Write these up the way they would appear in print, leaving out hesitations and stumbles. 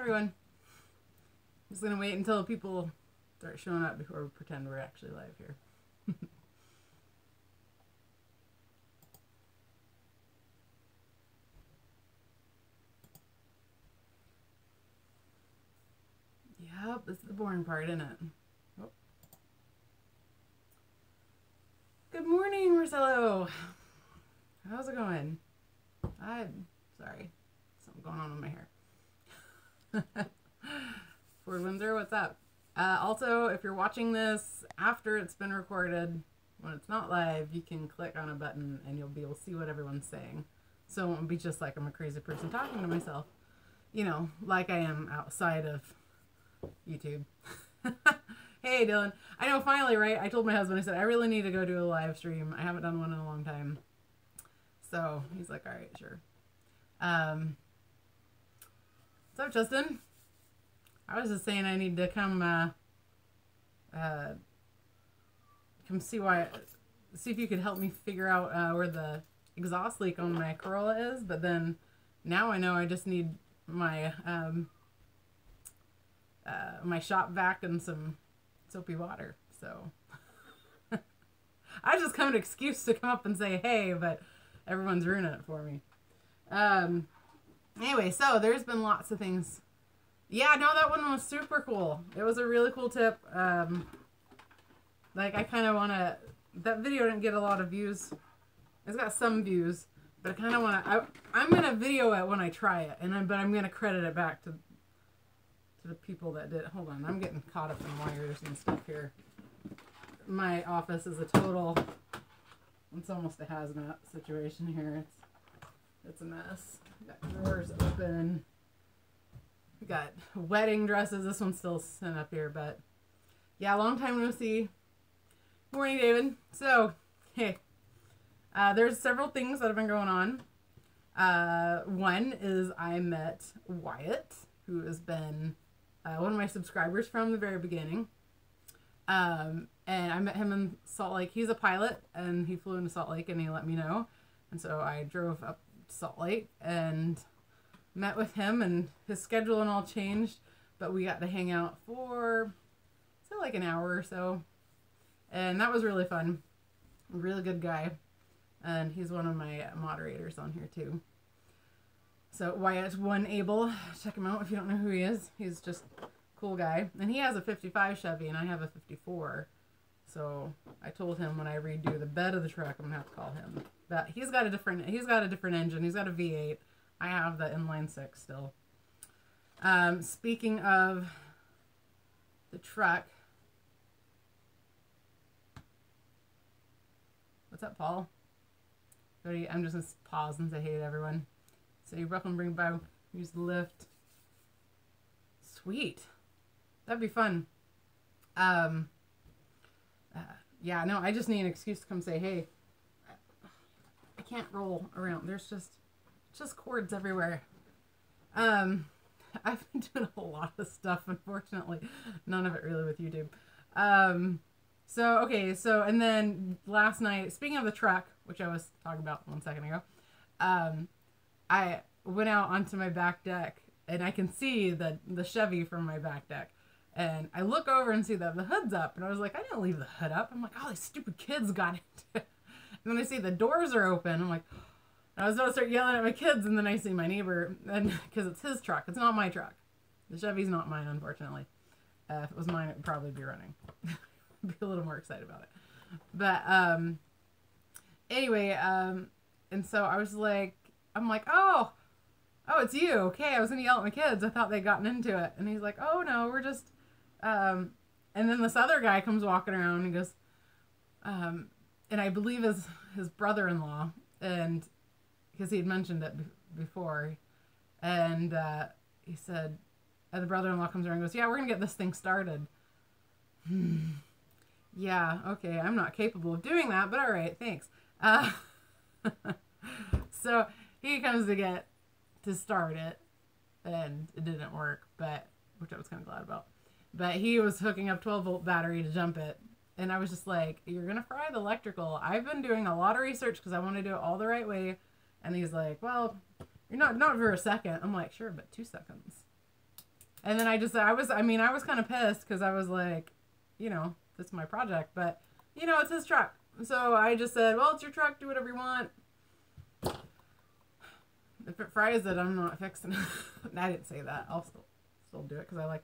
everyone. I'm just gonna wait until people start showing up before we pretend we're actually live here. Yep, this is the boring part, isn't it? Oh. Good morning, Marcelo. How's it going? I'm sorry. Something going on with my hair. Ford Windsor, what's up? Also, if you're watching this after it's been recorded, when it's not live, you can click on a button and you'll be able to see what everyone's saying. So it won't be just like I'm a crazy person talking to myself. You know, like I am outside of YouTube. Hey, Dylan. I know, finally, right? I told my husband, I said, I really need to go do a live stream. I haven't done one in a long time. So he's like, all right, sure. What's up, Justin? I was just saying I need to come see if you could help me figure out where the exhaust leak on my Corolla is. But then now I know I just need my my shop vac and some soapy water. So I just come an excuse to come up and say hey, but everyone's ruining it for me. Anyway, so there's been lots of things. Yeah, no, that one was super cool. It was a really cool tip. Like, I kind of want to... That video didn't get a lot of views. It's got some views, but I kind of want to... I'm going to video it when I try it, but I'm going to credit it back to the people that did. Hold on, I'm getting caught up in wires and stuff here. My office is a total... It's almost a hazmat situation here. It's a mess. Got drawers open. We got wedding dresses. This one's still sitting up here, but yeah, long time no see. Morning, David. So, hey, there's several things that have been going on. One is I met Wyatt, who has been one of my subscribers from the very beginning. And I met him in Salt Lake. He's a pilot, and he flew into Salt Lake, and he let me know. And so I drove up to Salt Lake and met with him, and his schedule and all changed, but we got to hang out for, so like an hour or so. And that was really fun. A really good guy. And he's one of my moderators on here too. So Wyatt One Able, check him out if you don't know who he is. He's just a cool guy. And he has a 55 Chevy and I have a 54. So I told him when I redo the bed of the truck, I'm gonna have to call him. But he's got a different engine. He's got a V8. I have the inline 6 still. Speaking of the truck, what's up, Paul? I'm just gonna pause and say hey to everyone. So you Brooklyn bring back, use the lift. Sweet, that'd be fun. Yeah, no, I just need an excuse to come say hey. I can't roll around. There's just cords everywhere. I've been doing a lot of stuff, unfortunately. None of it really with YouTube. And then last night, speaking of the truck, which I was talking about 1 second ago, I went out onto my back deck, and I can see the Chevy from my back deck. And I look over and see that the hood's up, and I was like, I didn't leave the hood up. I'm like, oh, these stupid kids got into it. And then I see the doors are open. I'm like, I was about to start yelling at my kids, and then I see my neighbor, and because it's his truck. It's not my truck. The Chevy's not mine, unfortunately. If it was mine, it would probably be running. I'd be a little more excited about it. But anyway, and so I was like, I'm like, oh, it's you. Okay, I was gonna yell at my kids. I thought they'd gotten into it. And he's like, oh no, we're just, and then this other guy comes walking around and goes, and I believe his brother-in-law, and because he had mentioned it before, and he said, the brother-in-law comes around and goes, yeah, we're gonna get this thing started. Yeah, okay, I'm not capable of doing that, but all right, thanks. So he comes to start it, and it didn't work, which I was kind of glad about. But he was hooking up 12-volt battery to jump it, and I was just like, you're gonna fry the electrical. I've been doing a lot of research because I want to do it all the right way. And he's like, well, you're not for a second. I'm like, sure, but 2 seconds. And then I was kind of pissed because I was like, you know, this is my project, but you know, it's his truck. So I just said, well, it's your truck. Do whatever you want. If it fries it, I'm not fixing it. I didn't say that. I'll still do it because I like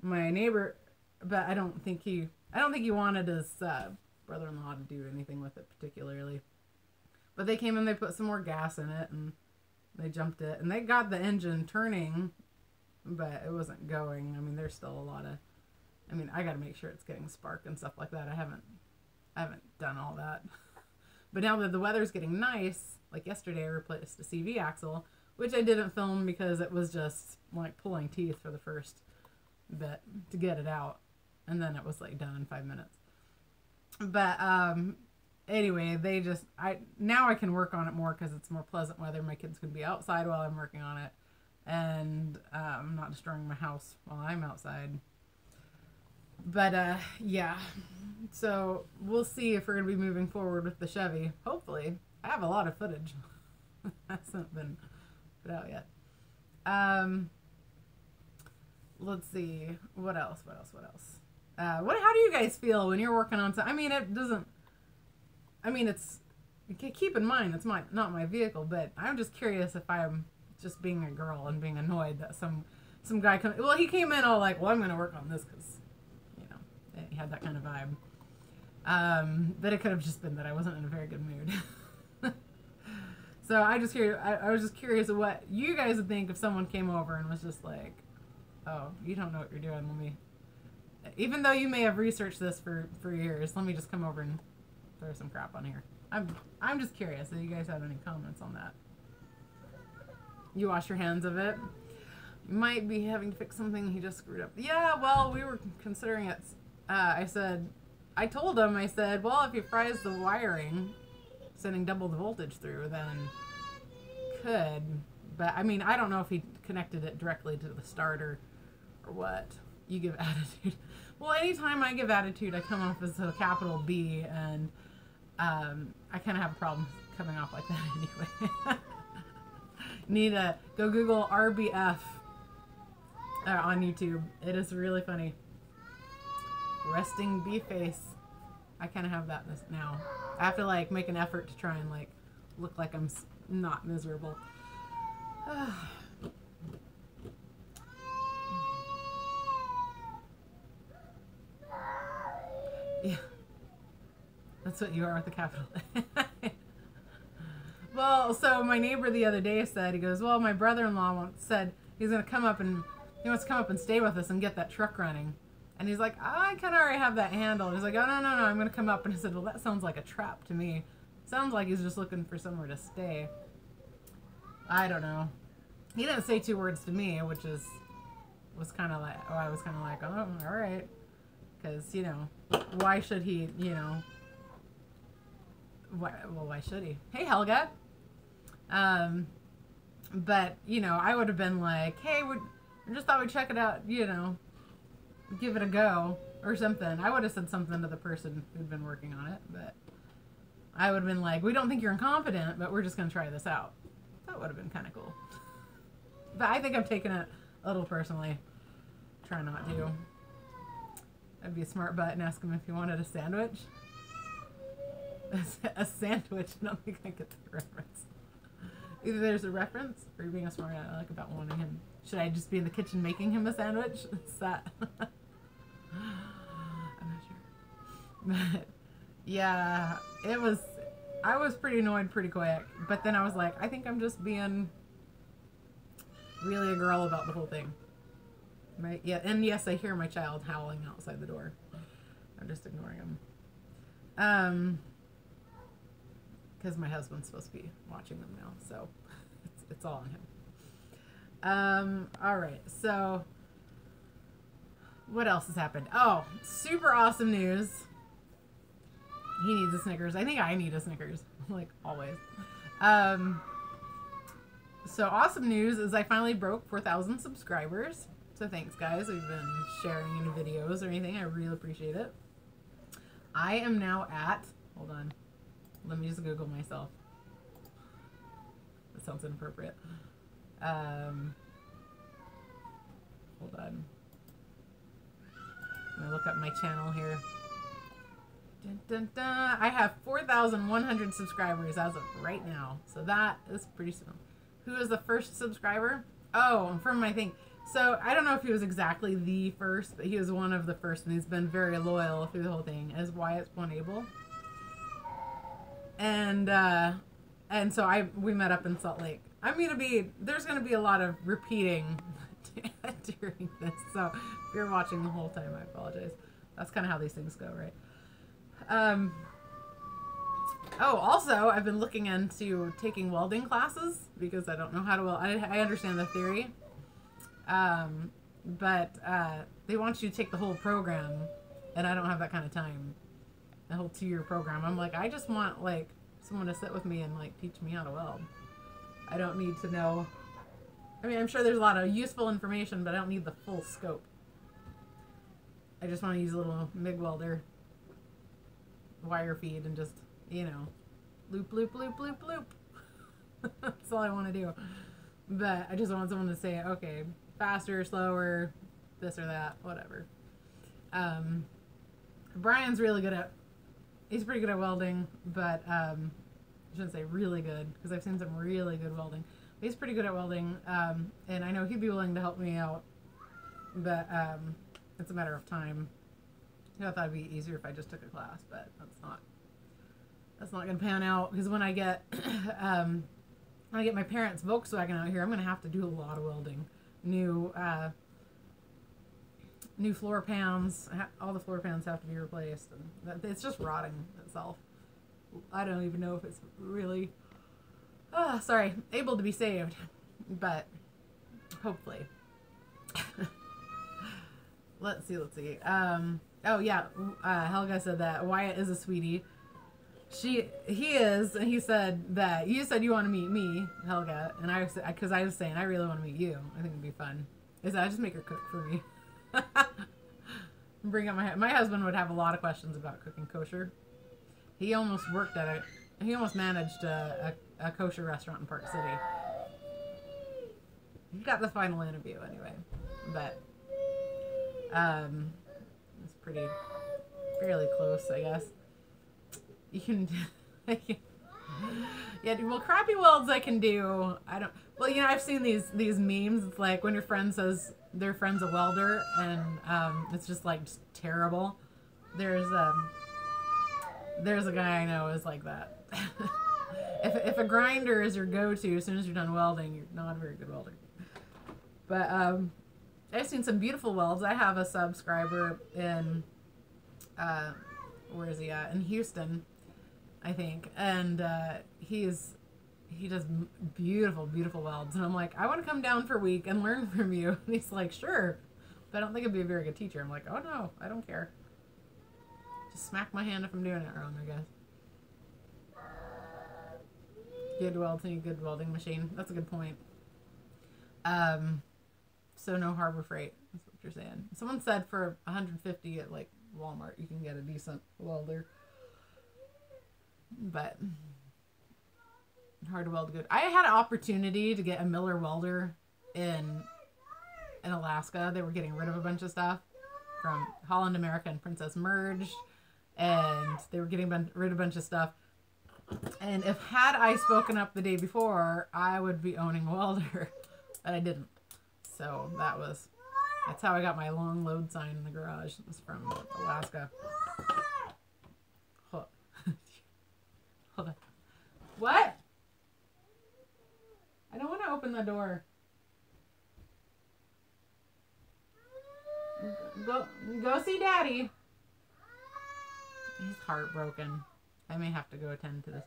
my neighbor, but I don't think he wanted his brother-in-law to do anything with it particularly. But they came and they put some more gas in it and they jumped it and they got the engine turning, but it wasn't going. I mean, there's still a lot of, I mean, I got to make sure it's getting spark and stuff like that. I haven't done all that. But now that the weather's getting nice, like yesterday I replaced a CV axle, which I didn't film because it was just like pulling teeth for the first bit to get it out. And then it was like done in 5 minutes. But anyway, now I can work on it more because it's more pleasant weather. My kids can be outside while I'm working on it. And I'm not destroying my house while I'm outside. But yeah, so we'll see if we're going to be moving forward with the Chevy. Hopefully. I have a lot of footage. Hasn't been put out yet. Let's see. What else? How do you guys feel when you're working on something? I mean, it's, keep in mind, it's not my vehicle, but I'm just curious if I'm just being a girl and being annoyed that some guy he came in all like, well, I'm going to work on this because, you know, he had that kind of vibe. But it could have just been that I wasn't in a very good mood. So I was just curious of what you guys would think if someone came over and was just like, oh, you don't know what you're doing. Even though you may have researched this for years, let me just come over and throw some crap on here. I'm just curious if you guys have any comments on that. You wash your hands of it. You might be having to fix something he just screwed up. Yeah, well, we were considering it. I told him, well, if he fries the wiring, sending double the voltage through, then could. But I mean, I don't know if he connected it directly to the starter or what. You give attitude. Well, anytime I give attitude, I come off as a capital B, and I kind of have a problem coming off like that anyway. Need to go Google RBF on YouTube. It is really funny. Resting B face. I kind of have that now. I have to like make an effort to try and like look like I'm not miserable. Yeah, that's what you are with a capital A. Well, so my neighbor the other day said, he goes, well, my brother-in-law said he wants to come up and stay with us and get that truck running. And he's like, I kind of already have that handle. He's like, oh, no, I'm going to come up. And I said, well, that sounds like a trap to me. Sounds like he's just looking for somewhere to stay. I don't know. He didn't say 2 words to me, which was kind of like, I was kind of like, oh, all right. Because, you know, why should he, you know, why should he? Hey, Helga. But, you know, I would have been like, hey, I just thought we'd check it out, you know, give it a go or something. I would have said something to the person who'd been working on it, but I would have been like, we don't think you're incompetent, but we're just going to try this out. That would have been kind of cool. But I think I'm taking it a little personally. Try not to. I'd be a smart butt and ask him if he wanted a sandwich. A sandwich. I don't think I get the reference. Either there's a reference, or you're being a smart aleck about wanting him. Should I just be in the kitchen making him a sandwich? Is that? I'm not sure. But yeah, I was pretty annoyed pretty quick. But then I was like, I think I'm just being really a girl about the whole thing. Right? Yeah, and yes, I hear my child howling outside the door. I'm just ignoring him. Because my husband's supposed to be watching them now, so it's all on him. All right, so what else has happened? Oh, super awesome news. He needs a Snickers. I think I need a Snickers, like always. So awesome news is I finally broke 4,000 subscribers. So thanks, guys. We've been sharing any videos or anything. I really appreciate it. I am now at, hold on. Let me just Google myself. That sounds inappropriate. Hold on. look up my channel here. Dun, dun, dun. I have 4,100 subscribers as of right now. So that is pretty soon. Who is the first subscriber? Oh, from my thing. So I don't know if he was exactly the first, but he was one of the first, and he's been very loyal through the whole thing, as Wyatt's one Abel. And so we met up in Salt Lake. There's gonna be a lot of repeating during this. So if you're watching the whole time, I apologize. That's kind of how these things go, right? Oh, also, I've been looking into taking welding classes because I don't know how to weld. I understand the theory, but they want you to take the whole program, and I don't have that kind of time. The whole 2-year program. I'm like, I just want like someone to sit with me and like teach me how to weld. I don't need to know. I mean, I'm sure there's a lot of useful information, but I don't need the full scope. I just want to use a little MIG welder, wire feed, and just, you know, loop, loop, loop, loop, loop. That's all I want to do. But I just want someone to say, okay, faster, slower, this or that, whatever. Brian's really good at, he's pretty good at welding, but I shouldn't say really good, because I've seen some really good welding. But he's pretty good at welding, and I know he'd be willing to help me out, but it's a matter of time. I thought it'd be easier if I just took a class, but that's not gonna pan out, because when I get my parents' Volkswagen out here, I'm gonna have to do a lot of welding. New floor pans, all the floor pans have to be replaced, and it's just rotting itself. I don't even know if it's really able to be saved, but hopefully. Let's see. Oh yeah, Helga said that Wyatt is a sweetie. He is, and he said that you said you want to meet me, Helga, and because I was saying I really want to meet you. I think it'd be fun. I just make her cook for me. Bring up my husband would have a lot of questions about cooking kosher. He almost managed a kosher restaurant in Park City. He got the final interview anyway, but it's fairly close, I guess. You can, yeah. Well, crappy welds I can do. Well, you know, I've seen these memes. It's like when your friend says their friend's a welder, and it's just terrible. There's a guy I know is like that. if a grinder is your go-to as soon as you're done welding, you're not a very good welder. But I've seen some beautiful welds. I have a subscriber in where is he at? In Houston, I think, and he does beautiful welds, and I'm like, I want to come down for a week and learn from you. And he's like, sure, but I don't think I'd be a very good teacher. I'm like, oh no, I don't care. Just smack my hand if I'm doing it wrong, I guess. Good welding, good welding machine. That's a good point. So no Harbor Freight. That's what you're saying. Someone said for $150 at like Walmart you can get a decent welder, but hard to weld good. I had an opportunity to get a Miller welder in Alaska. They were getting rid of a bunch of stuff from Holland America and Princess merged, and they were getting rid of a bunch of stuff. And had I spoken up the day before, I would be owning a welder, but I didn't. So that's how I got my long load sign in the garage. It was from Alaska. Hold on. What? I don't want to open the door. Go see Daddy. He's heartbroken. I may have to go attend to this.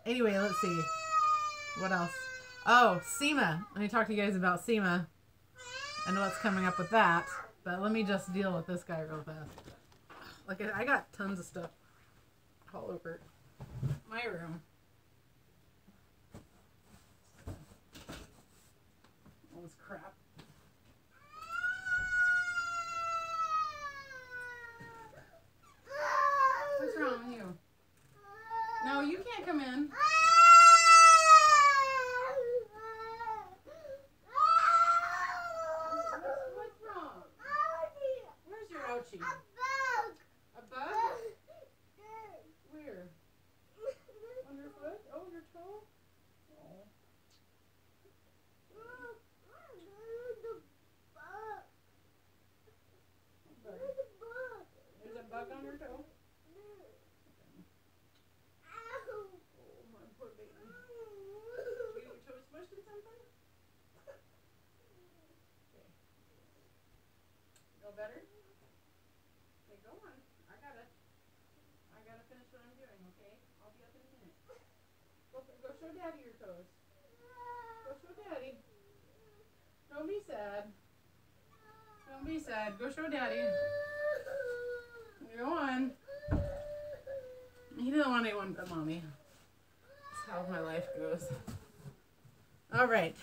Anyway, let's see. What else? Oh, SEMA. Let me talk to you guys about SEMA and what's coming up with that. But let me just deal with this guy real fast. Like, I got tons of stuff all over my room. All this crap. What's wrong with you? No, you can't come in. What's wrong? There's a bug on your toe? Poor baby. You get your toe smushed in something? Okay. Feel better? Okay, go on. I gotta finish what I'm doing, okay? I'll be up in a minute. Go show Daddy your toes. Go show Daddy. Don't be sad. Don't be sad. Go show Daddy. Go on. He doesn't want anyone but Mommy. That's how my life goes. Alright.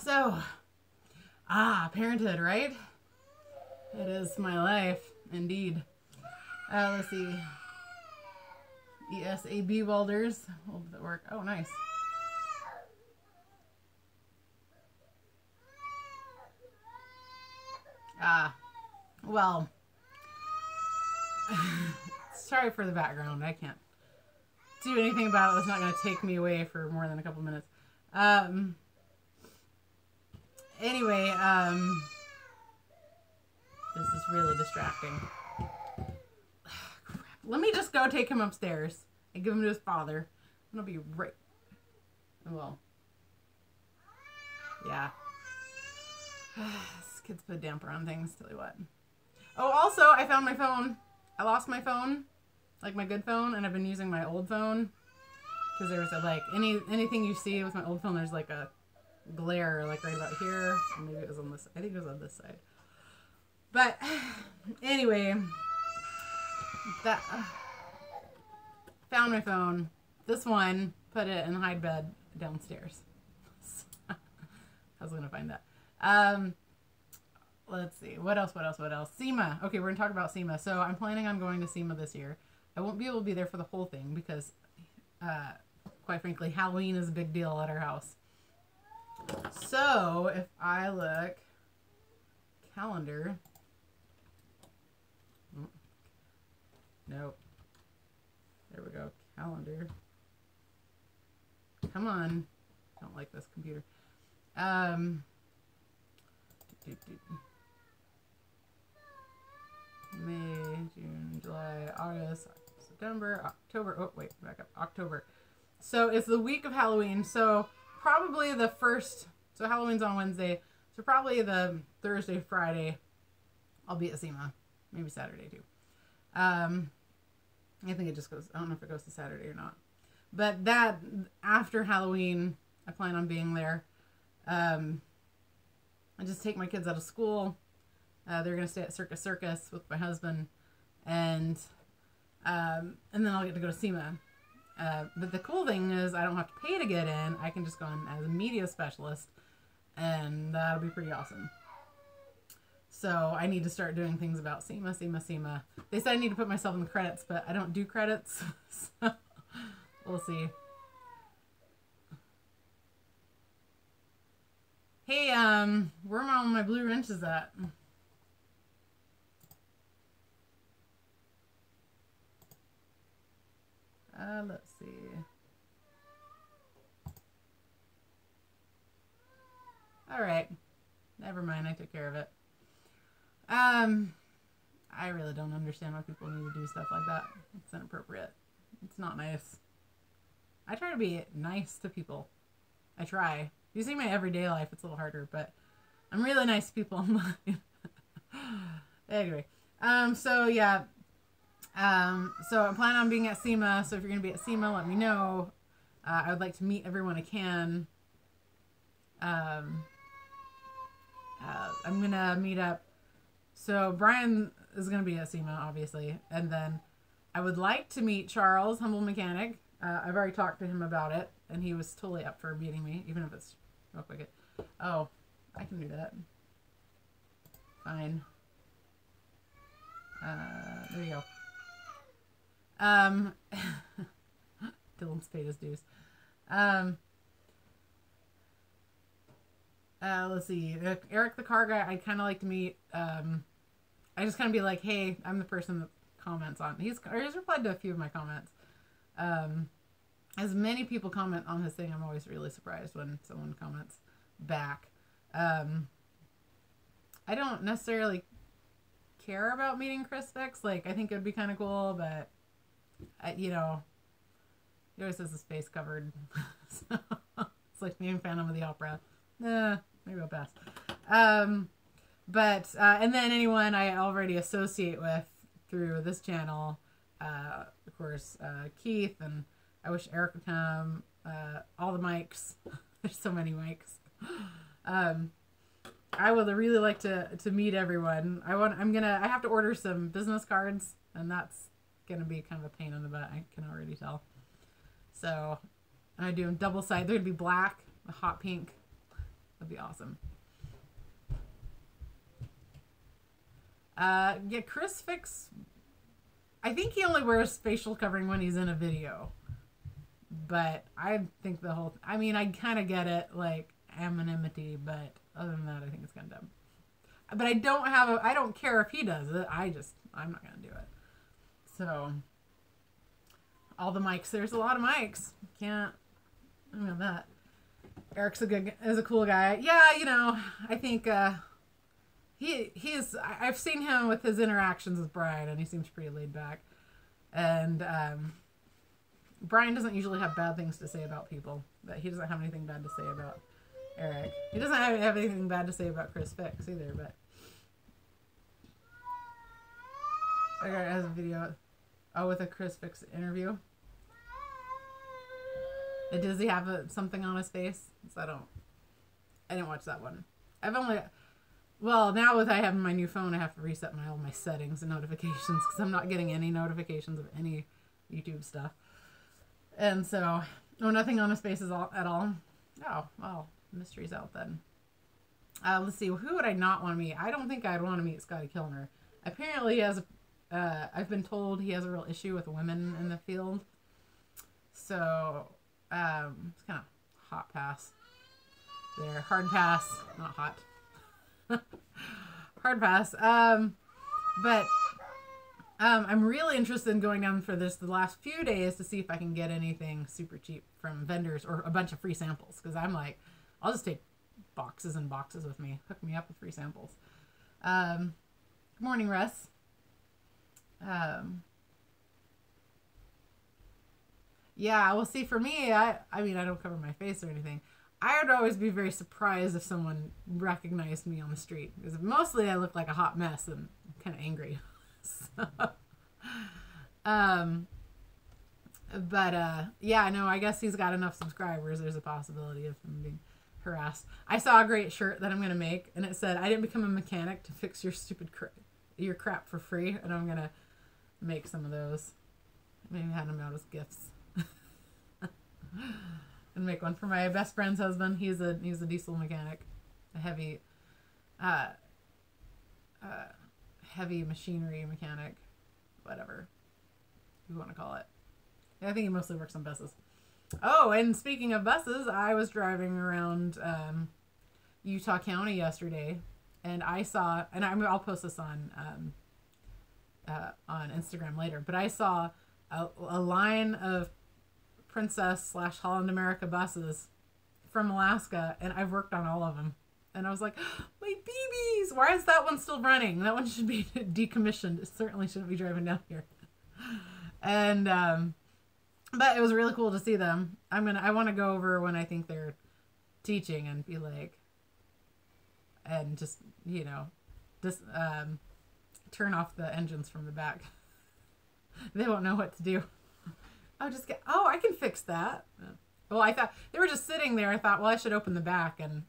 So, parenthood, right? It is my life, indeed. Let's see. ESAB welders. Will that work? Oh, nice. Well, sorry for the background. I can't do anything about it. It's not going to take me away for more than a couple minutes. Anyway, this is really distracting. Crap. Let me just go take him upstairs and give him to his father. And I'll be right. Well, yeah. This kid's put a damper on things, tell you what. Oh, also, I found my phone. I lost my phone, like my good phone, and I've been using my old phone. Because there's a, like, anything you see with my old phone, there's like a glare, like right about here. Or maybe it was on this, I think it was on this side. But, anyway, found my phone. This one, put it in the hide bed downstairs. I was going to find that. Let's see. What else? SEMA. Okay, we're going to talk about SEMA. So I'm planning on going to SEMA this year. I won't be able to be there for the whole thing because, quite frankly, Halloween is a big deal at our house. So if I look, calendar. Nope. There we go. Calendar. Come on. Don't like this computer. May, June, July, August, September, October. Oh, wait, back up. October. So it's the week of Halloween. So probably the first. So Halloween's on Wednesday. So probably the Thursday, Friday, I'll be at SEMA. Maybe Saturday too. I think it just goes. I don't know if it goes to Saturday or not. But that after Halloween, I plan on being there. I just take my kids out of school. They're gonna stay at Circus with my husband, and then I'll get to go to SEMA. But the cool thing is I don't have to pay to get in. I can just go in as a media specialist, and that'll be pretty awesome. So I need to start doing things about SEMA. They said I need to put myself in the credits, but I don't do credits. So we'll see. Hey, where are all my blue wrenches at? Let's see. All right. Never mind. I took care of it. I really don't understand why people need to do stuff like that. It's inappropriate. It's not nice. I try to be nice to people. I try. If you see my everyday life, it's a little harder, but I'm really nice to people online. Anyway. So yeah. So I'm planning on being at SEMA. So if you're going to be at SEMA, let me know. I would like to meet everyone I can. I'm going to meet up. So Brian is going to be at SEMA, obviously. And then I would like to meet Charles, Humble Mechanic. I've already talked to him about it. And he was totally up for meeting me, even if it's real quick. Oh, I can do that. Fine. There you go. Dylan's paid his dues. Let's see. Eric, the car guy, I'd kind of like to meet. I just kind of be like, hey, I'm the person that comments on. He's replied to a few of my comments. I as many people comment on his thing, I'm always really surprised when someone comments back. I don't necessarily care about meeting Chris Fix. Like, I think it would be kind of cool, but you know, he always has his face covered. So, it's like being Phantom of the Opera. Maybe I'll pass. But and then anyone I already associate with through this channel, of course, Keith, and I wish Eric would come. All the mics. There's so many mics. I would really like to meet everyone. I have to order some business cards, and that's gonna be kind of a pain in the butt. I can already tell. So I do them double sided. They'd be black, a hot pink. That'd be awesome. Yeah, Chris Fix. I think he only wears facial covering when he's in a video. But I think I mean, I kind of get it, like, anonymity, but other than that, I think it's kind of dumb. But I don't care if he does it. I'm not going to do it. So, all the mics. There's a lot of mics. I know that. Eric's is a cool guy. Yeah, you know, I think, I've seen him with his interactions with Brian, and he seems pretty laid back. And, Brian doesn't usually have bad things to say about people, but he doesn't have anything bad to say about Eric. He doesn't have anything bad to say about Chris Fix either, but Eric has a video with a Chris Fix interview. And does he have something on his face? So I didn't watch that one. Now with I have my new phone, I have to reset all my settings and notifications because I'm not getting any notifications of any YouTube stuff. And so, nothing on his face at all. Oh, well, mystery's out then. Let's see, who would I not want to meet? I don't think I'd want to meet Scotty Kilner. Apparently he has I've been told he has a real issue with women in the field. So, it's kind of hot pass there. Hard pass, not hot. Hard pass. But I'm really interested in going down for the last few days to see if I can get anything super cheap from vendors or a bunch of free samples. Because I'm like, I'll just take boxes and boxes with me. Hook me up with free samples. Good morning, Russ. Yeah, well, see, for me, I mean, I don't cover my face or anything. I would always be very surprised if someone recognized me on the street. Because mostly I look like a hot mess and I'm kind of angry. So, yeah, no, I guess he's got enough subscribers. There's a possibility of him being harassed. I saw a great shirt that I'm going to make, and it said, I didn't become a mechanic to fix your stupid your crap for free, and I'm going to make some of those. Maybe hand them out as gifts. And make one for my best friend's husband. He's a diesel mechanic, a heavy machinery mechanic, whatever you want to call it. I think he mostly works on buses. Oh, and speaking of buses, I was driving around Utah County yesterday, and I saw, and I'll post this on Instagram later, but I saw a line of Princess / Holland America buses from Alaska, and I've worked on all of them. And I was like, my BBs! Why is that one still running? That one should be decommissioned. It certainly shouldn't be driving down here. And, but it was really cool to see them. I want to go over when I think they're teaching and be like, and just, you know, just turn off the engines from the back. They won't know what to do. I can fix that. Well, I thought they were just sitting there. I thought, well, I should open the back and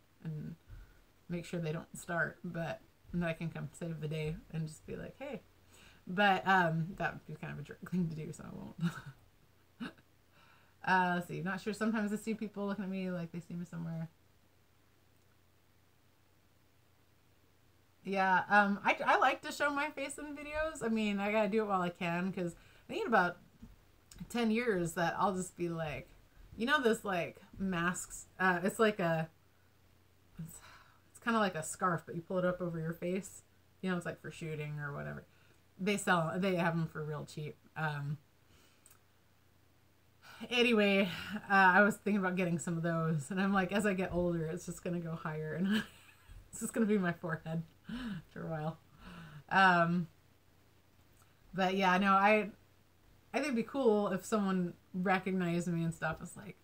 make sure they don't start, but then I can come save the day and just be like, hey. But that would be kind of a jerk thing to do, so I won't. Let's see. Not sure. Sometimes I see people looking at me like they see me somewhere. Yeah, I like to show my face in videos. I mean, I gotta do it while I can, because I think in about 10 years that I'll just be like, you know, this like masks, it's like it's kind of like a scarf, but you pull it up over your face. You know, it's like for shooting or whatever. They have them for real cheap. Anyway, I was thinking about getting some of those, and I'm like, as I get older, it's just gonna go higher, and it's just gonna be my forehead for a while. But yeah, no, I think it'd be cool if someone recognized me and stuff. It's like,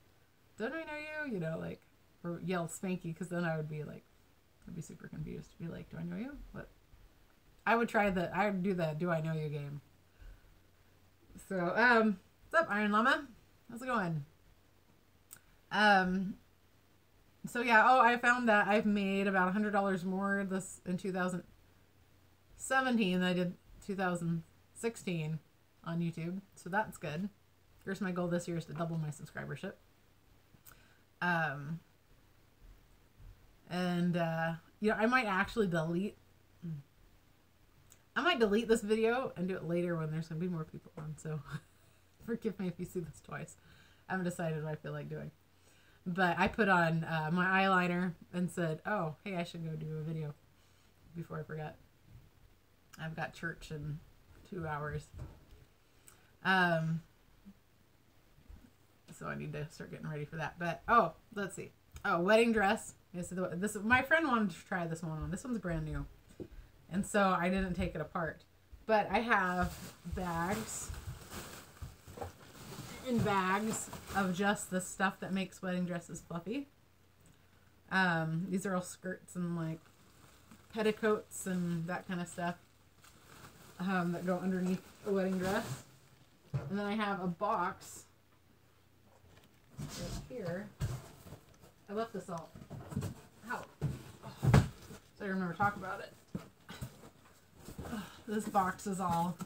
don't I know you? You know, like, or yell Spanky, because then I would be like, I'd be super confused. Be like, do I know you? What? I would do the do I know you game. So, what's up, Iron Llama? How's it going? So yeah, oh, I found that I've made about $100 more this in 2017 than I did 2016 on YouTube. So that's good. Here's my goal this year is to double my subscribership. You know, I might actually delete this video and do it later when there's going to be more people on. So forgive me if you see this twice. I haven't decided what I feel like doing. But I put on my eyeliner and said, oh, hey, I should go do a video before I forget. I've got church in 2 hours. So I need to start getting ready for that. But, oh, let's see. Oh, wedding dress. My friend wanted to try this one on. This one's brand new. And so I didn't take it apart. But I have bags and bags of just the stuff that makes wedding dresses fluffy. These are all skirts and like petticoats and that kind of stuff that go underneath a wedding dress. And then I have a box right here. I left this all out. Oh, so I remember talking about it. This box is all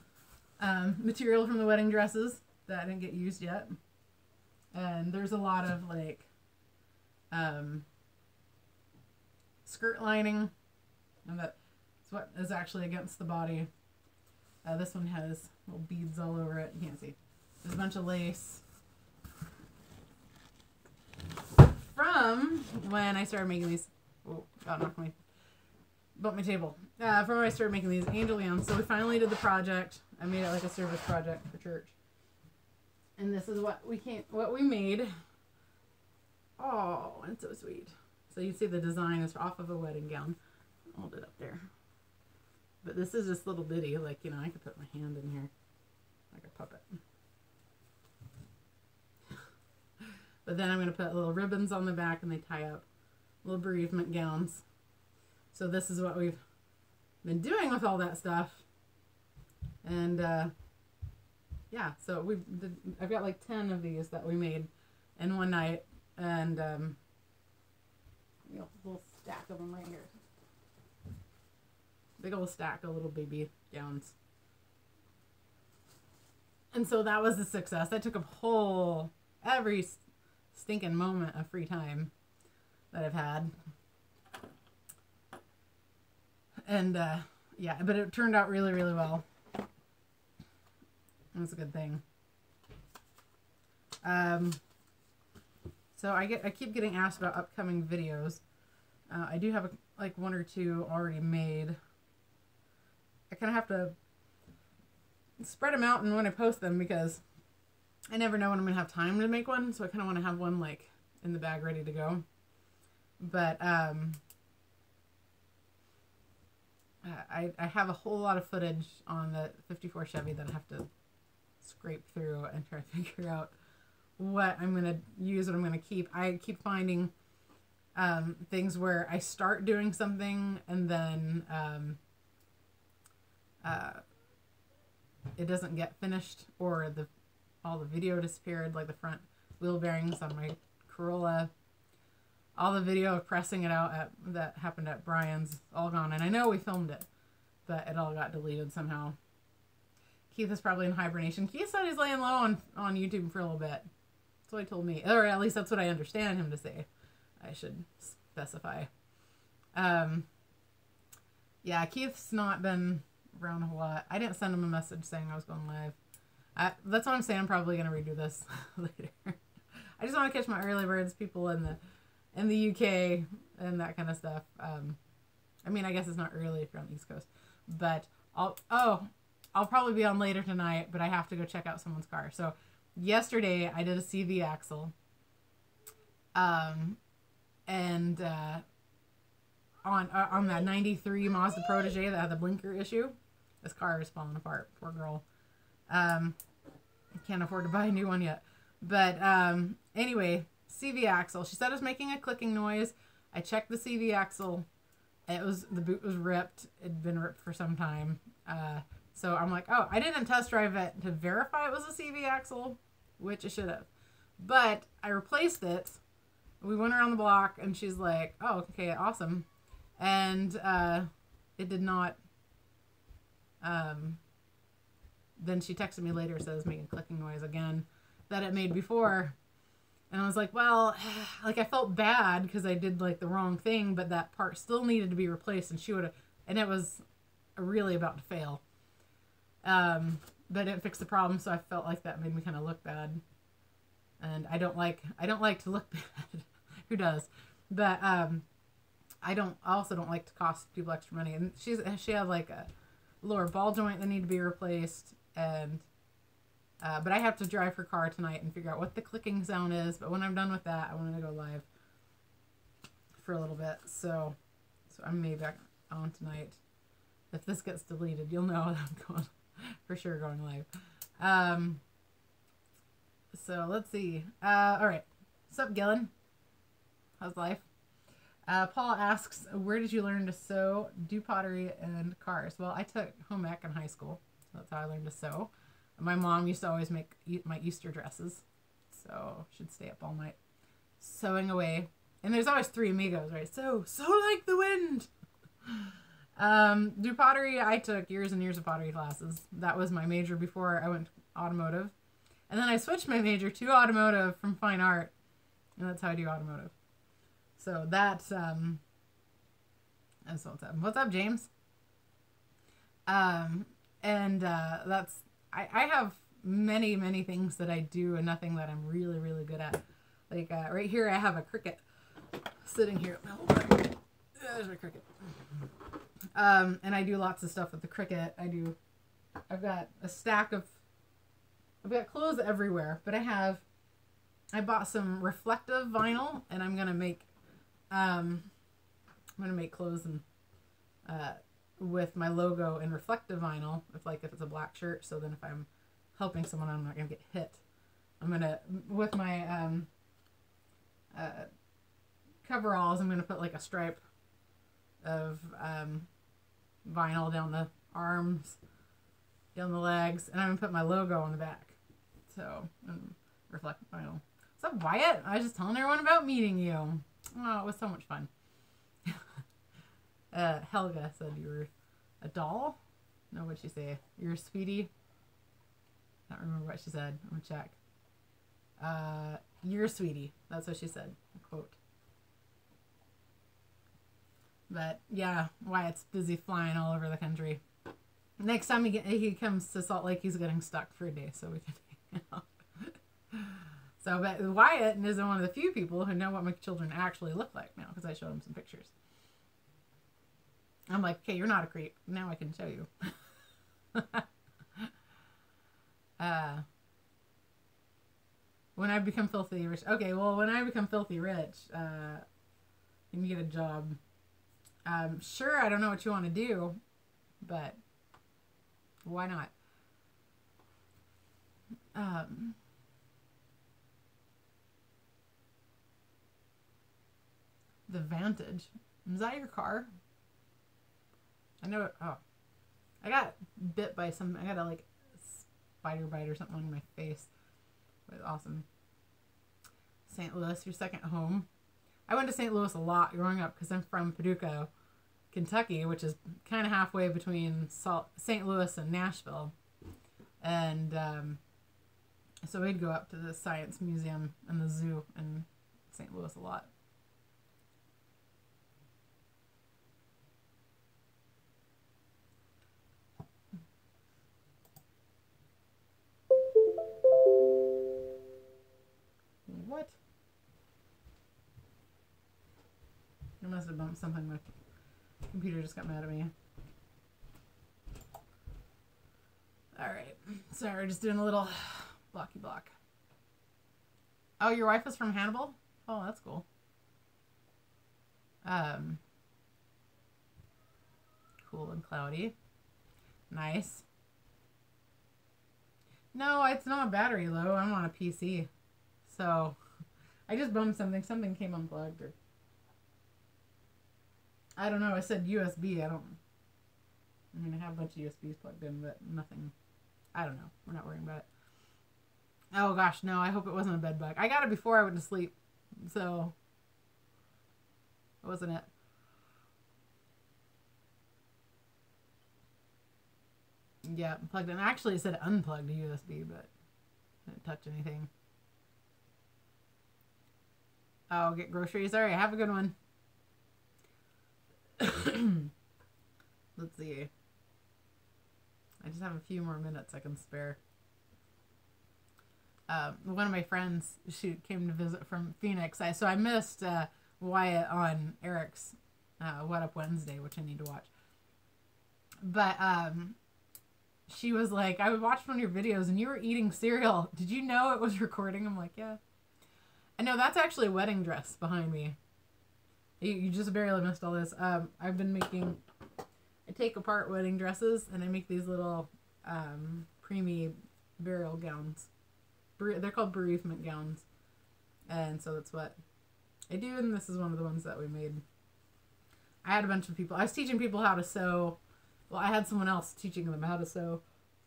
material from the wedding dresses that didn't get used yet. And there's a lot of like skirt lining, and that's what is actually against the body. This one has little beads all over it. You can't see. There's a bunch of lace. From when I started making these, oh, got knocked my, bumped my table. From when I started making these angel gowns. So we finally did the project. I made it like a service project for church. And this is what we made. Oh, it's so sweet. So you see the design is off of a wedding gown. I'll hold it up there. But this is just little bitty, like, you know, I could put my hand in here like a puppet. But then I'm going to put little ribbons on the back and they tie up little bereavement gowns. So this is what we've been doing with all that stuff. And yeah, so I've got like 10 of these that we made in one night. And you know, a little stack of them right here. Big old stack of little baby gowns. And so that was a success. That took up every stinking moment of free time that I've had. And yeah, but it turned out really, really well. It was a good thing. So I keep getting asked about upcoming videos. I do have like 1 or 2 already made. I kind of have to spread them out and when I post them because I never know when I'm going to have time to make one. So I kind of want to have one like in the bag ready to go. But I have a whole lot of footage on the 54 Chevy that I have to scrape through and try to figure out what I'm going to use, what I'm going to keep. I keep finding things where I start doing something and then it doesn't get finished, or all the video disappeared, like the front wheel bearings on my Corolla. All the video of pressing it out that happened at Brian's all gone, and I know we filmed it, but it all got deleted somehow. Keith is probably in hibernation. Keith said he's laying low on YouTube for a little bit. That's what he told me, or at least that's what I understand him to say. I should specify. Yeah, Keith's not been around a whole lot. I didn't send him a message saying I was going live. That's what I'm saying. I'm probably gonna redo this later. I just want to catch my early birds, people in the UK and that kind of stuff. I mean, I guess it's not early if you're on the East Coast, but I'll probably be on later tonight. But I have to go check out someone's car. So yesterday I did a CV axle. And on that 93 Mazda Protege that had the blinker issue. This car is falling apart. Poor girl. I can't afford to buy a new one yet. But anyway, CV axle. She said it was making a clicking noise. I checked the CV axle. The boot was ripped. It'd been ripped for some time. So I'm like, oh, I didn't test drive it to verify it was a CV axle, which I should have. But I replaced it. We went around the block, and she's like, oh, okay, awesome. And it did not. Then she texted me later, says making a clicking noise again that it made before. And I was like, well, like I felt bad because I did like the wrong thing, but that part still needed to be replaced, and she would have, and it was really about to fail. But it fixed the problem, so I felt like that made me kind of look bad. And I don't like to look bad. Who does? But I also don't like to cost people extra money. And she had like a lower ball joint that need to be replaced, and but I have to drive her car tonight and figure out what the clicking sound is. But when I'm done with that, I want to go live for a little bit. So I'm maybe back on tonight. If this gets deleted, you'll know that I'm going for sure going live. So let's see. All right. What's up, Gillen? How's life? Paul asks, where did you learn to sew, do pottery, and cars? Well, I took home ec in high school. So that's how I learned to sew. My mom used to always make my Easter dresses. So she'd stay up all night sewing away. And there's always three amigos, right? So like the wind. Do pottery, I took years and years of pottery classes. That was my major before I went to automotive. And then I switched my major to automotive from fine art. And that's how I do automotive. So that's what's up. What's up, James? That's, I have many things that I do and nothing that I'm really good at. Like right here I have a Cricut sitting here. There's my Cricut. And I do lots of stuff with the Cricut. I've got clothes everywhere, but I bought some reflective vinyl, and I'm gonna make clothes and with my logo in reflective vinyl, if it's a black shirt, so then if I'm helping someone, I'm not gonna get hit. I'm gonna, with my coveralls, I'm gonna put like a stripe of vinyl down the arms, down the legs, and I'm gonna put my logo on the back. So, reflective vinyl. What's up, Wyatt? I was just telling everyone about meeting you. Oh, it was so much fun. Helga said you were a doll? No, what'd she say? You're a sweetie? I don't remember what she said. I'm gonna check. You're a sweetie. That's what she said. A quote. But yeah, Wyatt's busy flying all over the country. Next time he comes to Salt Lake, he's getting stuck for a day, so we can hang out. So, but Wyatt is one of the few people who know what my children actually look like now, because I showed him some pictures. I'm like, okay, you're not a creep. Now I can show you. When I become filthy rich. Okay, well, when I become filthy rich, you can get a job. Sure, I don't know what you want to do, but why not? The Vantage. Is that your car? I know it. Oh. I got bit by something. I got a like spider bite or something on my face. It was awesome. St. Louis, your second home. I went to St. Louis a lot growing up because I'm from Paducah, Kentucky, which is kind of halfway between St. Louis and Nashville. And so we'd go up to the Science Museum and the zoo in St. Louis a lot. What? I must have bumped something. My computer just got mad at me. Alright. Sorry, just doing a little blocky block. Oh, your wife is from Hannibal? Oh, that's cool. Cool and cloudy. Nice. No, it's not battery low. I'm on a PC. So, I just bumped something. Something came unplugged. Or I don't know. I said USB. I mean, I have a bunch of USBs plugged in, but nothing. I don't know. We're not worrying about it. Oh, gosh. No, I hope it wasn't a bed bug. I got it before I went to sleep. So, wasn't it? Yeah, plugged in. Actually, it said unplugged USB, but I didn't touch anything. Oh, get groceries. All right, have a good one. Let's see. I just have a few more minutes I can spare. One of my friends, she came to visit from Phoenix. So I missed Wyatt on Eric's What Up Wednesday, which I need to watch. But she was like, I watched one of your videos and you were eating cereal. Did you know it was recording? I'm like, yeah. I know that's actually a wedding dress behind me. You just barely missed all this. I've been making, I take apart wedding dresses and I make these little preemie burial gowns. They're called bereavement gowns. And so that's what I do. And this is one of the ones that we made. I had a bunch of people. I was teaching people how to sew. Well, I had someone else teaching them how to sew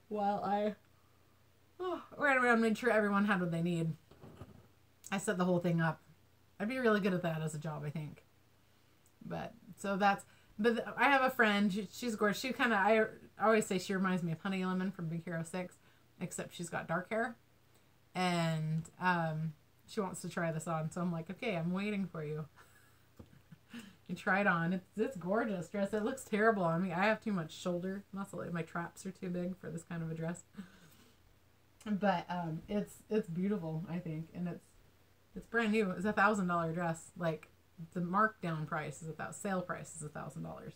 while I ran around and made sure everyone had what they need. I set the whole thing up. I'd be really good at that as a job, I think. But, so that's, but I have a friend, she's gorgeous. She kind of, I always say she reminds me of Honey Lemon from Big Hero 6, except she's got dark hair. And she wants to try this on. So I'm like, okay, I'm waiting for you. You try it on. It's gorgeous dress. It looks terrible on me. I have too much shoulder muscle. My traps are too big for this kind of a dress. But it's beautiful, I think, and it's brand new. It's $1,000 dress. Like the markdown price is sale price is $1,000,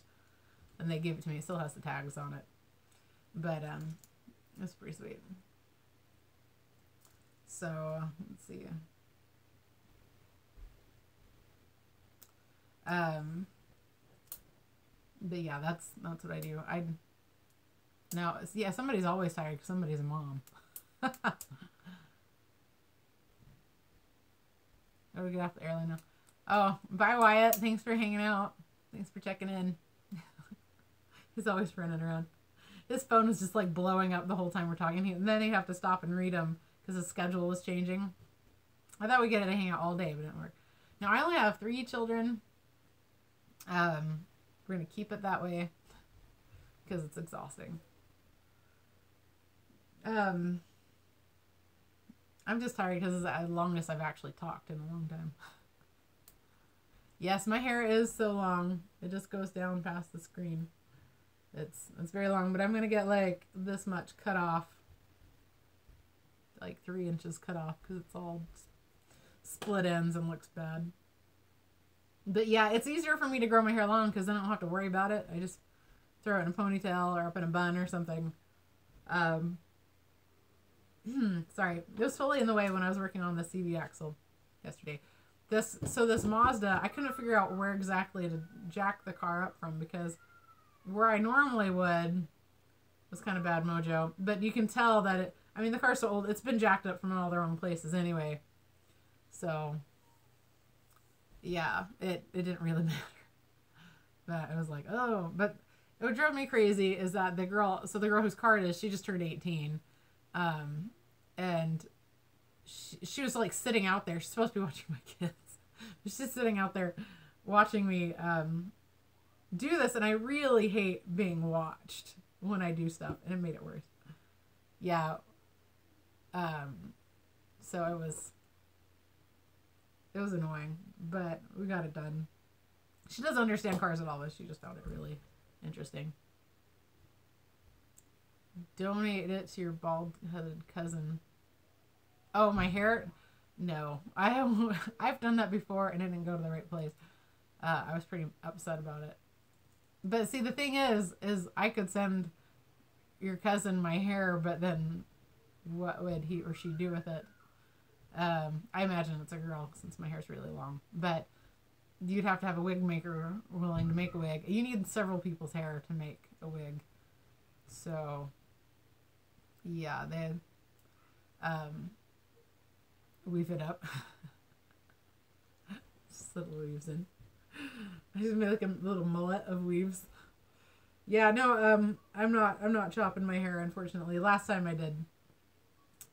and they gave it to me. It still has the tags on it, but it's pretty sweet. So let's see. But yeah, that's what I do. Yeah, somebody's always tired because somebody's a mom. Oh, we get off the airline now. Oh, bye Wyatt. Thanks for hanging out. Thanks for checking in. He's always running around. His phone is just like blowing up the whole time we're talking. And then you have to stop and read him because his schedule was changing. I thought we'd get to hang out all day, but it didn't work. Now I only have 3 children. We're going to keep it that way because it's exhausting. I'm just tired because it's the longest I've actually talked in a long time. Yes, my hair is so long. It just goes down past the screen. It's very long, but I'm going to get like this much cut off. Like 3 inches cut off because it's all split ends and looks bad. But yeah, it's easier for me to grow my hair long because then I don't have to worry about it. I just throw it in a ponytail or up in a bun or something. Sorry, it was totally in the way when I was working on the CV axle yesterday. This Mazda, I couldn't figure out where exactly to jack the car up from because where I normally would was kind of bad mojo. But you can tell that the car's so old, it's been jacked up from all the wrong places anyway. So yeah, it didn't really matter. But I was like, oh, but what drove me crazy is that the girl whose car it is, she just turned 18. And she was like sitting out there. She's supposed to be watching my kids. She's just sitting out there watching me do this, and I really hate being watched when I do stuff, and it made it worse. Yeah. So it was annoying, but we got it done. She doesn't understand cars at all, but she just found it really interesting. Donate it to your bald-headed cousin. Oh, my hair? No. I've done that before and it didn't go to the right place. I was pretty upset about it. But see, the thing is I could send your cousin my hair, but then what would he or she do with it? I imagine it's a girl since my hair's really long. But you'd have to have a wig maker willing to make a wig. You need several people's hair to make a wig. So, yeah, they weave it up. Just little weaves in. I just made like a little mullet of weaves. Yeah, no, I'm not chopping my hair, unfortunately. Last time I did,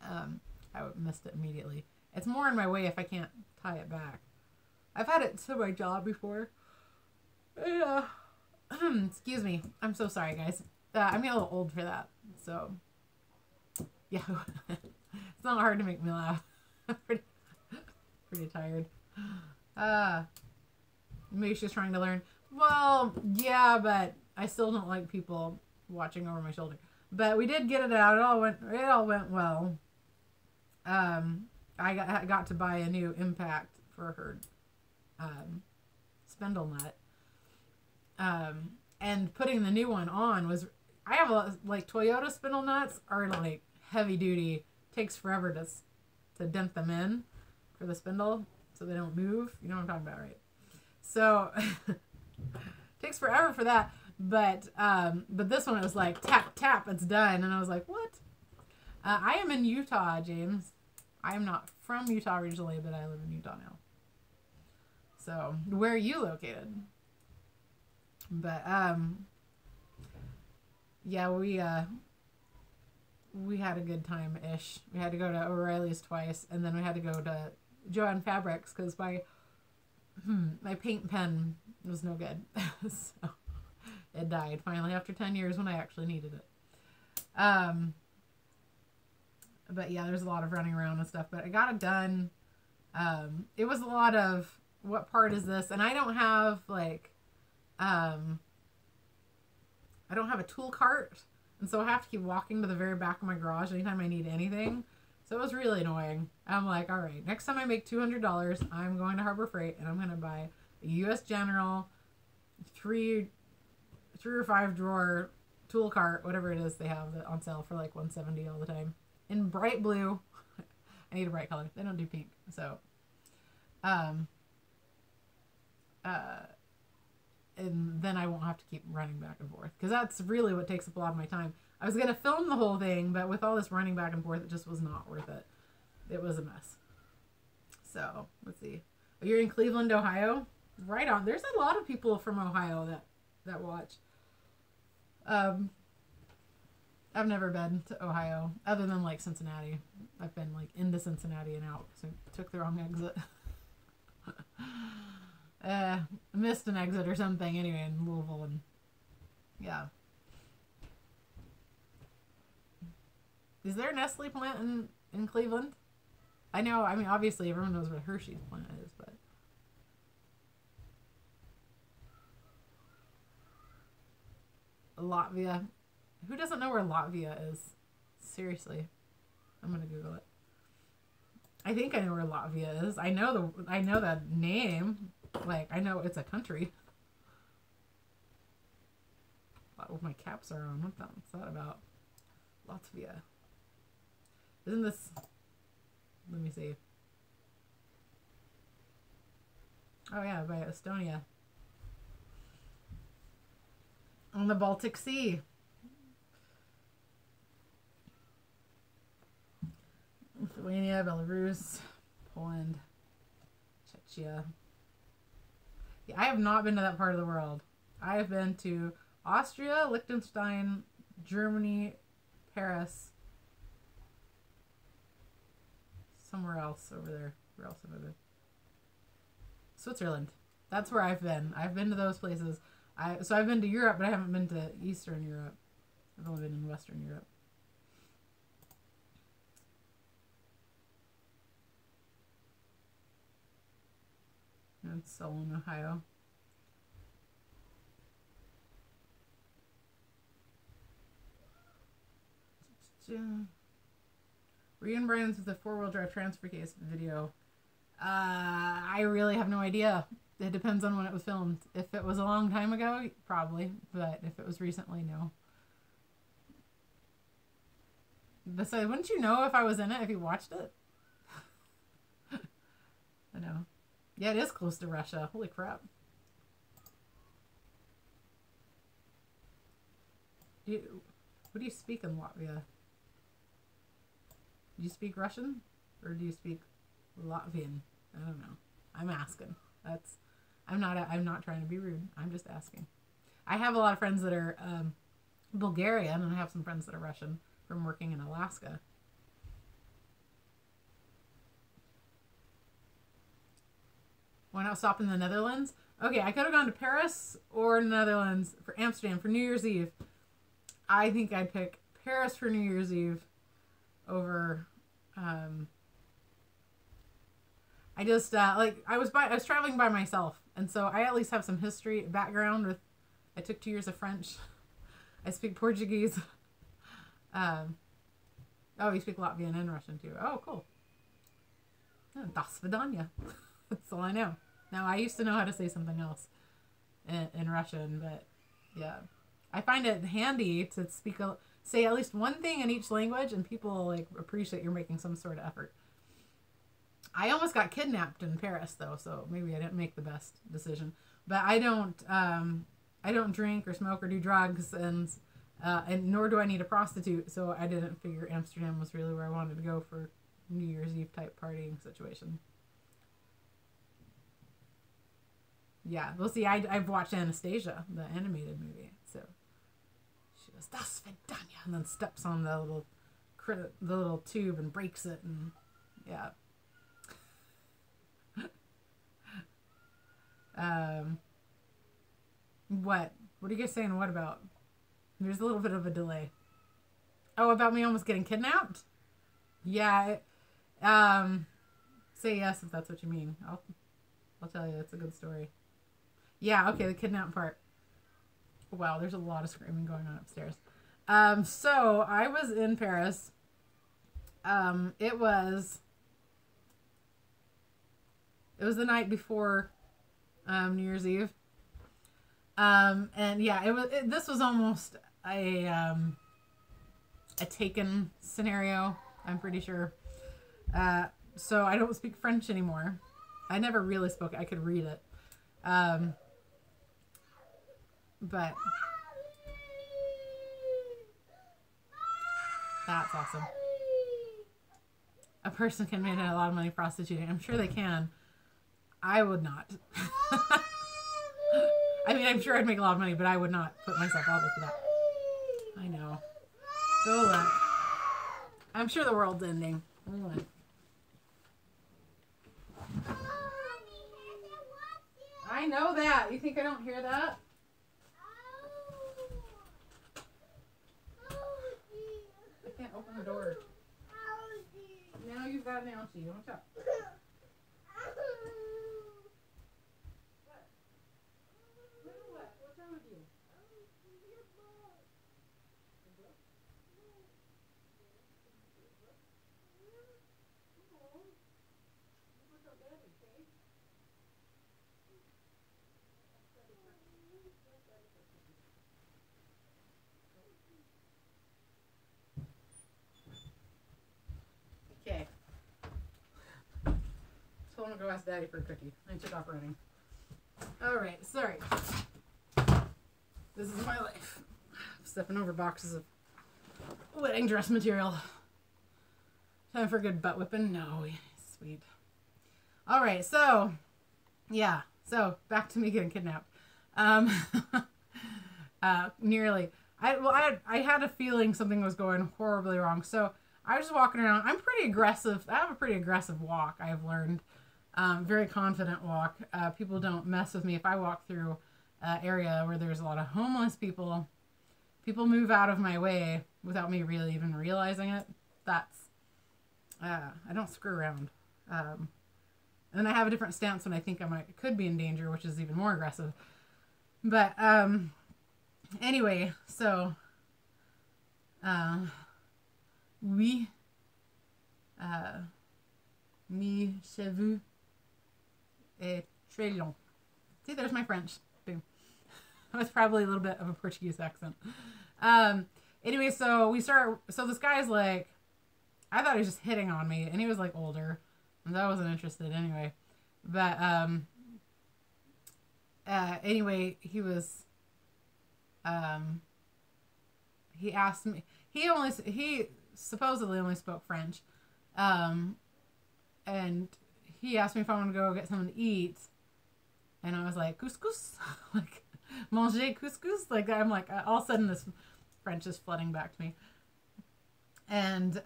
I missed it immediately. It's more in my way if I can't tie it back. I've had it to my jaw before. Yeah. Excuse me. I'm so sorry, guys. I'm getting a little old for that. So, yeah. It's not hard to make me laugh. I'm pretty tired. Maybe she's trying to learn. Well, yeah, but I still don't like people watching over my shoulder. But we did get it out. It all went well. I got to buy a new impact for her spindle nut. And putting the new one on was, I have like Toyota spindle nuts are like heavy duty. Takes forever to dent them in for the spindle so they don't move. You know what I'm talking about, right? So takes forever for that. But this one, it was like tap tap, it's done. And I was like, what? I am in Utah, James. I am not from Utah originally, but I live in Utah now. So where are you located? But yeah, we had a good time-ish. We had to go to O'Reilly's twice, and then we had to go to Joann Fabrics because my paint pen was no good. So it died finally after 10 years when I actually needed it. But yeah, there's a lot of running around and stuff, but I got it done. It was a lot of, what part is this? And I don't have like, I don't have a tool cart. And so I have to keep walking to the very back of my garage anytime I need anything. So it was really annoying. I'm like, all right, next time I make $200, I'm going to Harbor Freight and I'm going to buy a U.S. General 3 or 5 drawer tool cart, whatever it is they have on sale for like $170 all the time. In bright blue. I need a bright color. They don't do pink. So, and then I won't have to keep running back and forth. Because that's really what takes up a lot of my time. I was going to film the whole thing, but with all this running back and forth, it just was not worth it. It was a mess. So, let's see. Oh, you're in Cleveland, Ohio? Right on. There's a lot of people from Ohio that watch. I've never been to Ohio, other than like Cincinnati. I've been like into Cincinnati and out, so I took the wrong exit. Missed an exit or something anyway in Louisville, and yeah. Is there a Nestle plant in Cleveland? I know, I mean, obviously everyone knows what Hershey's plant is, but Latvia. Who doesn't know where Latvia is? Seriously. I'm gonna Google it. I think I know where Latvia is. I know that name. Like, I know it's a country. Oh, my caps are on. What's that about? Latvia. Isn't this... Let me see. Oh yeah, by Estonia. On the Baltic Sea. Lithuania, Belarus, Poland, Czechia. Yeah, I have not been to that part of the world. I have been to Austria, Liechtenstein, Germany, Paris, somewhere else over there. Where else have I been? Switzerland. That's where I've been. I've been to those places. So I've been to Europe, but I haven't been to Eastern Europe. I've only been in Western Europe. And Solon, Ohio. Were you in Brian's with the 4-wheel drive transfer case video? I really have no idea. It depends on when it was filmed. If it was a long time ago, probably. But if it was recently, no. Besides, wouldn't you know if I was in it if you watched it? I know. Yeah, it is close to Russia. Holy crap. What do you speak in Latvia? Do you speak Russian? Or do you speak Latvian? I don't know. I'm asking. I'm not trying to be rude. I'm just asking. I have a lot of friends that are Bulgarian, and I have some friends that are Russian from working in Alaska. Why not stop in the Netherlands? Okay, I could have gone to Paris or Netherlands for Amsterdam for New Year's Eve. I think I'd pick Paris for New Year's Eve over. I just like I was traveling by myself, and so I at least have some history background with. I took 2 years of French. I speak Portuguese. Oh, you speak Latvian and Russian too. Oh, cool. Oh, das vidanya. That's all I know. Now, I used to know how to say something else in Russian, but yeah. I find it handy to say at least one thing in each language, and people like appreciate you're making some sort of effort. I almost got kidnapped in Paris, though, so maybe I didn't make the best decision. But I don't drink or smoke or do drugs, and nor do I need a prostitute, so I didn't figure Amsterdam was really where I wanted to go for New Year's Eve type partying situation. Yeah, well, see, I've watched Anastasia, the animated movie, so she goes, das vidanya, and then steps on the little tube and breaks it, and yeah. What are you guys saying? What about? There's a little bit of a delay. Oh, about me almost getting kidnapped? Yeah. Say yes if that's what you mean. I'll tell you. It's a good story. Yeah. Okay. The kidnap part. Wow. There's a lot of screaming going on upstairs. So I was in Paris. It was the night before New Year's Eve. And yeah, this was almost a Taken scenario, I'm pretty sure. So I don't speak French anymore. I never really spoke it. I could read it. But that's awesome. A person can make a lot of money prostituting. I'm sure they can. I would not. I mean, I'm sure I'd make a lot of money, but I would not put myself out there for that. I know. Go let. I'm sure the world's ending. I know that. You think I don't hear that? I can't open the door. Now you've got an ouchie. Watch out. What's wrong with you? Okay. Told him to go ask Daddy for a cookie. I took off running. Alright, sorry. This is my life. Stepping over boxes of wedding dress material. Time for a good butt whipping? No. Sweet. Alright, so, yeah. So, back to me getting kidnapped. Nearly. I had a feeling something was going horribly wrong. So, I was just walking around. I'm pretty aggressive. I have a pretty aggressive walk, I've learned. Very confident walk. People don't mess with me. If I walk through an area where there's a lot of homeless people, people move out of my way without me really even realizing it. That's, I don't screw around. And I have a different stance when I think could be in danger, which is even more aggressive. But, anyway, so, oui, mes cheveux est très long. See, there's my French. Boom. That was probably a little bit of a Portuguese accent. Anyway, so this guy's like, I thought he was just hitting on me, and he was like older, and I wasn't interested anyway. But anyway, he was he asked me. He supposedly only spoke French, and he asked me if I want to go get something to eat, and I was like couscous, like manger couscous, like I'm like all of a sudden this French is flooding back to me, and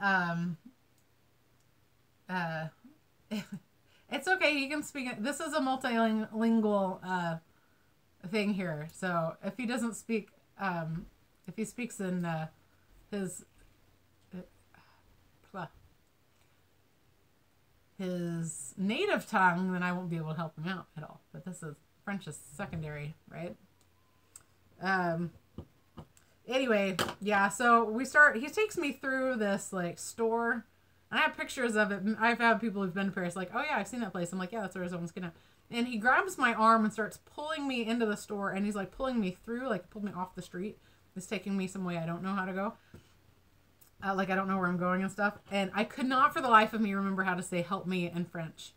it's okay. He can speak. This is a multilingual thing here, so if he doesn't speak, if he speaks in his native tongue, then I won't be able to help him out at all. But this is French is secondary, right? Anyway, yeah. So he takes me through this like store. And I have pictures of it. I've had people who've been to Paris like, oh yeah, I've seen that place. I'm like, yeah, that's where someone's gonna. And he grabs my arm and starts pulling me into the store, and he's like pulling me through, like pulled me off the street. He's taking me some way I don't know how to go. Like I don't know where I'm going and stuff. And I could not for the life of me remember how to say help me in French.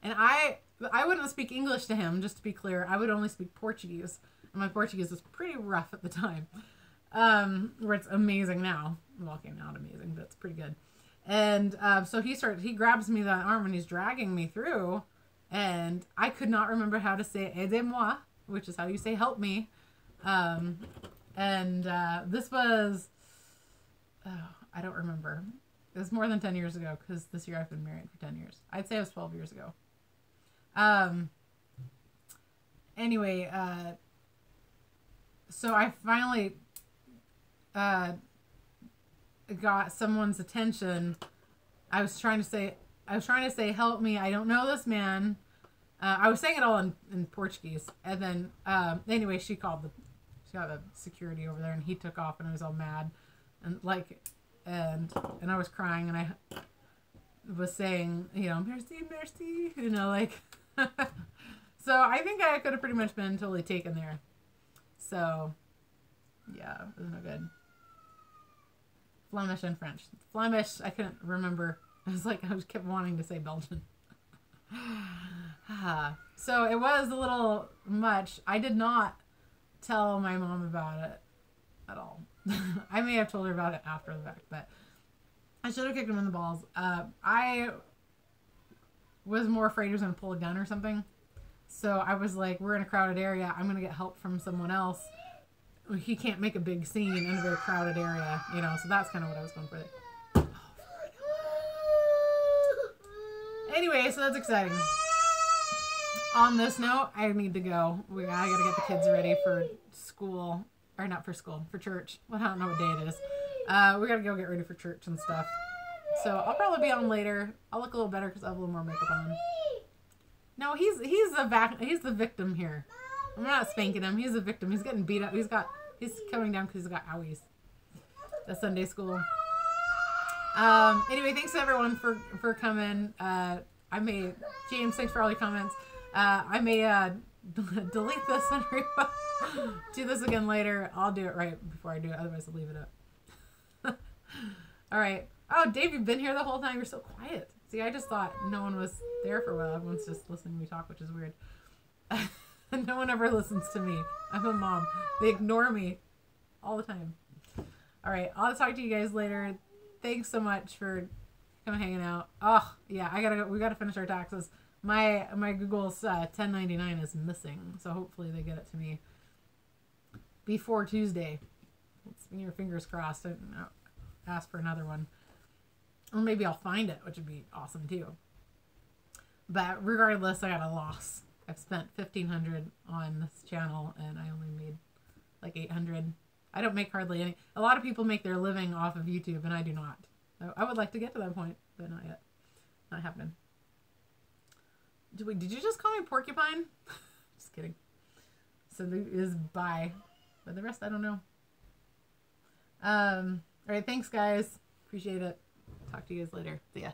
And I wouldn't speak English to him, just to be clear. I would only speak Portuguese. And my Portuguese was pretty rough at the time. Where it's amazing now. Well, okay, not amazing, but it's pretty good. And so he grabs me that arm and he's dragging me through. And I could not remember how to say aidez-moi, which is how you say help me. This was, I don't remember. It was more than 10 years ago because this year I've been married for 10 years. I'd say it was 12 years ago. Anyway, so I finally got someone's attention. I was trying to say help me, I don't know this man. I was saying it all in Portuguese, and then anyway she got the security over there, and he took off, and I was all mad and like and I was crying, and I was saying, you know, merci, merci, you know, like so I think I could have pretty much been totally taken there. So yeah, it was no good. Flemish and French. Flemish, I couldn't remember. I was kept wanting to say Belgian. So it was a little much. I did not tell my mom about it at all. I may have told her about it after the fact, but I should have kicked him in the balls. I was more afraid he was going to pull a gun or something. So I was like, we're in a crowded area. I'm going to get help from someone else. He can't make a big scene in a very crowded area, you know, so that's kind of what I was going for there. Anyway, so that's exciting. On this note, I need to go. I gotta get the kids ready for school, or not for school, for church. Well, I don't know what day it is. We gotta go get ready for church and stuff. So I'll probably be on later. I'll look a little better because I have a little more makeup on. No, he's the victim here. I'm not spanking him. He's a victim. He's getting beat up. He's coming down because he's got owies. That's Sunday school. Anyway, thanks everyone for coming. James, thanks for all your comments. I may delete this and do this again later. I'll do it right before I do it. Otherwise, I'll leave it up. All right. Oh, Dave, you've been here the whole time. You're so quiet. See, I just thought no one was there for a while. Everyone's just listening to me talk, which is weird. No one ever listens to me. I'm a mom. They ignore me all the time. All right. I'll talk to you guys later. Thanks so much for coming hanging out. Oh, yeah. We gotta finish our taxes. My Google's 1099 is missing, so hopefully they get it to me before Tuesday. Let's keep your fingers crossed. I don't know, ask for another one, or maybe I'll find it, which would be awesome too. But regardless, I got a loss. I've spent $1,500 on this channel, and I only made like $800. I don't make hardly any. A lot of people make their living off of YouTube, and I do not. I would like to get to that point, but not yet. Not happening. Did you just call me porcupine? Just kidding. So is bye. But the rest, I don't know. All right, thanks, guys. Appreciate it. Talk to you guys later. See ya.